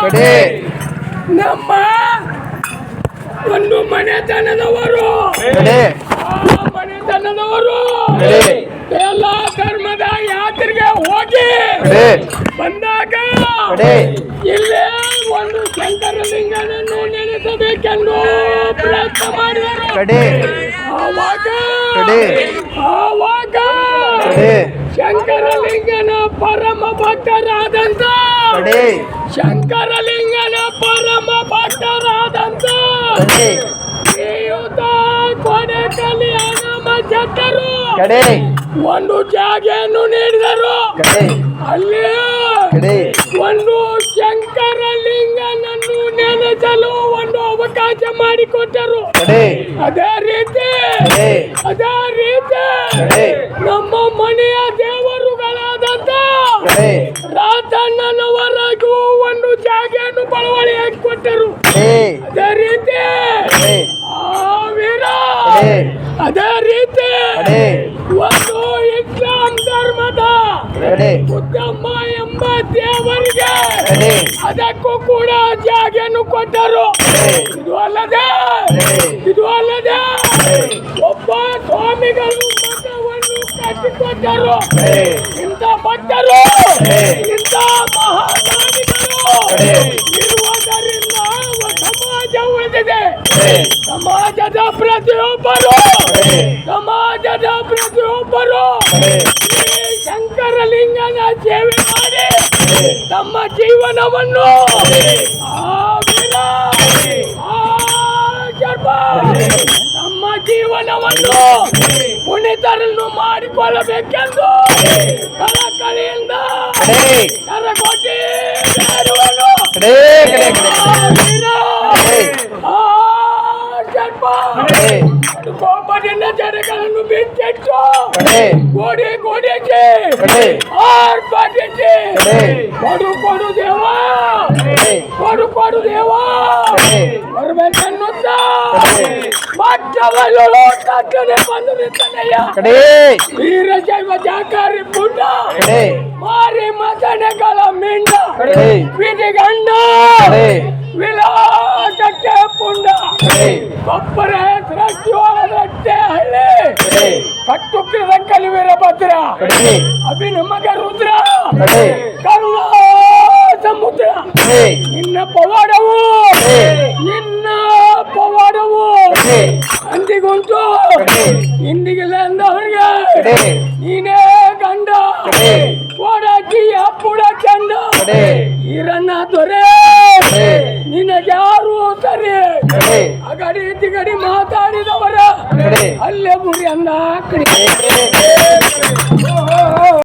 ಕಡೆ ನಮ್ಮ ಒಂದು ಮನೆತನದವರು ಕಡೆ ಆ ಮನೆತನದವರು ಕಡೆ ಎಲ್ಲ ಧರ್ಮದ ಯಾತ್ರೆಗೆ ಹೋಗಿ ಕಡೆ ಬಂದಾಗ ಕಡೆ ಇಲ್ಲೇ ಒಂದು ಶಂಕರಲಿಂಗನನ್ನು ನೆನೆಸಬೇಕೆಂದು ಪ್ರಯತ್ನ ಮಾಡಿದರು. ಕಡೆ ಆವಾಗ ಕಡೆ ಕಡೆ ಶಂಕರಲಿಂಗನ ಪರಮ ಭಕ್ತರಾದಂತ ಕಡೆ ಶಂಕರಲಿಂಗನ ಪರಮ ಭಕ್ತರಾದಂತ ಕಡೆ ಶ್ರೀಯುತ ಕೊನೆಕಲಿ ಹನುಮ ಶೆಟ್ಟರು ಕಡೆ ಒಂದು ಜಾಗೆಯನ್ನು ನೀಡಿದರು. ಕಡೆ ಅಲ್ಲಿ ಕಡೆ ಒಂದು ಶಂಕರಲಿಂಗನನ್ನು ನೆನೆಸಲು ಒಂದು ಅವಕಾಶ ಮಾಡಿಕೊಟ್ಟರು. ಕಡೆ ಅದೇ ರೀತಿ ಕಡೆ ನಮ್ಮ ಮನೆಯ ದೇವರುಗಳಾದಂತ ಕಡೆ ರಾಜಣ್ಣನವರಿಗೂ ಒಂದು ಜಾಗೆಯನ್ನು ಬಳುವಳಿಯಾಗಿ ಕೊಟ್ಟರು. ಅದೇ ರೀತಿ ವೀರ ಅದೇ ರೀತಿ ಒಂದು ಇಸ್ಲಾಂ ಧರ್ಮದ ಬುದ್ಧಮ್ಮ ಎಂಬ ದೇವರಿಗೆ ಅದಕ್ಕೂ ಕೂಡ ಜಾಗೆಯನ್ನು ಕೊಟ್ಟರು. ಇದು ಅಲ್ಲದೆ ಒಬ್ಬ ಸ್ವಾಮಿಗಳು ಮಠವನ್ನು ಕಟ್ಟಿಕೊಟ್ಟರು. ಇಂಥ ಭಕ್ತರು ಇಂಥ ಮಹಾಸ್ವಾಮಿಗಳು ಇರುವುದರಿಂದ ಸಮಾಜ ಉಳಿದಿದೆ. ಸಮಾಜದ ಪ್ರತಿಯೊಬ್ಬರು ಈ ಶಂಕರಲಿಂಗನ ಸೇವೆ ಮಾಡಿ ತಮ್ಮ ಜೀವನವನ್ನು ನಮ್ಮ ಜೀವನವನ್ನು ಪುನೀತರನ್ನು ಮಾಡಿಕೊಳ್ಳಬೇಕೆಂದು ಕಳಕಳಿಯಿಂದ ಕರಕೋಟಿ ಕೋಪದಿಂದ ಜನಗಳನ್ನು ಬಿಚ್ಚಿಟ್ಟು ಗೋಡೆಗೆ ಆರ್ಭಟಿಸಿ ಕೊಡು ದೇವಾ ಬರ್ಬೇಕನ್ನುತ್ತ ಮಟ್ಟವಲು ತಟ್ಟನೆ ಬಂದು ನಿಂತನೆಯ ವೀರಶೈವ ಜಾಕಾರಿ ಪುಂಡ ಮಾರಿ ಮತನೆಗಳ ಮಿಂಡ ವಿಧಿಗಂಡ ವಿಲಾಸಕ್ಕೆ ಪುಂಡ ಒಬ್ಬರೇ ಸೃಷ್ಟಿಯೊಳಗಟ್ಟೆ ಹಳ್ಳಿ ಕಟ್ಟುಕ್ಕಿದ ಕಲಿವೀರ ಭದ್ರ ಅಭಿನಮಗ ರುದ್ರ ಕರುಣಾ ಸಮುದ್ರ ನಿನ್ನ ಪವಾಡವು ಅಂದಿಗುಂಟು ಇಂದಿಗಿಲ್ಲ ಅಂದವರಿಗೆ ನೀನೇ ಗಂಡ ಓಡಾಕಿ ಅಪ್ಪುಡ ಚಂದ ಈರನ್ನ ದೊರೆ ನಿನಗ್ಯಾರು ಸರಿ ಅಗಡಿ ತಿಗಡಿ ಮಾತಾಡಿದವರ ಅಲ್ಲೇ ಗುರಿ ಅಂದ